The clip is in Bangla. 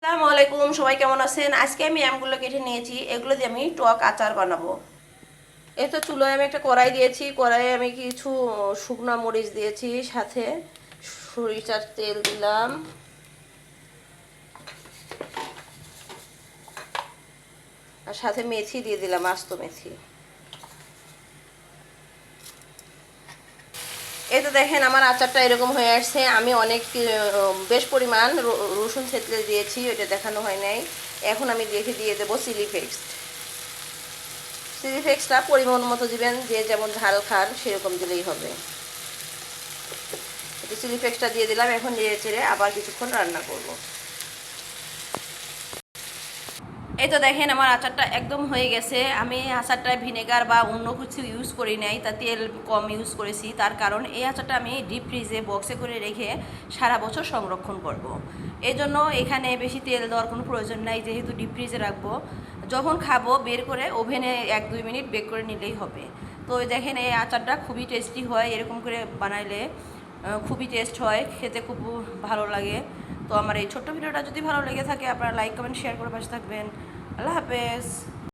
আসসালামু আলাইকুম, সবাই কেমন আছেন? আজকে আমি আমগুলো কেটে নিয়েছি, এগুলো দিয়ে আমি টক আচার বানাবো। এই তো চুলোয় আমি একটা কড়াই দিয়েছি, কড়াইয়ে আমি কিছু শুকনো মরিচ দিয়েছি, সাথে সরিষার তেল দিলাম, আর সাথে মেথি দিয়ে দিলাম, আস্ত মেথি। এই তো দেখেন আমার আচারটা এরকম হয়ে আসছে। আমি অনেক বেশ পরিমাণ রসুন থেতলে দিয়েছি, ওইটা দেখানো হয় নাই। এখন আমি দিয়ে দেবো চিলি ফ্লেক্স। চিলি ফ্লেক্সটা পরিমাণ মতো দিবেন, যে যেমন ঝাল খান সেরকম দিলেই হবে। একটু চিলি ফ্লেক্সটা দিয়ে দিলাম, এখন নেড়ে চেড়ে আবার কিছুক্ষণ রান্না করব। এই তো দেখেন আমার আচারটা একদম হয়ে গেছে। আমি আচারটায় ভিনেগার বা অন্য কিছু ইউজ করি নাই, তা তেল কম ইউজ করেছি। তার কারণ এই আচারটা আমি ডিপ ফ্রিজে বক্সে করে রেখে সারা বছর সংরক্ষণ করব। এই জন্য এখানে বেশি তেল দেওয়ার কোনো প্রয়োজন নাই, যেহেতু ডিপ ফ্রিজে রাখবো। যখন খাবো বের করে ওভেনে 1-2 মিনিট বেক করে নিলেই হবে। তো দেখেন এই আচারটা খুবই টেস্টি হয়, এরকম করে বানাইলে খুবই টেস্ট হয়, খেতে খুব ভালো লাগে। তো আমার এই ছোট্ট ভিডিওটা যদি ভালো লেগে থাকে, আপনারা লাইক কমেন্ট শেয়ার করে পাশে থাকবেন। আল্লাহ হাফেজ।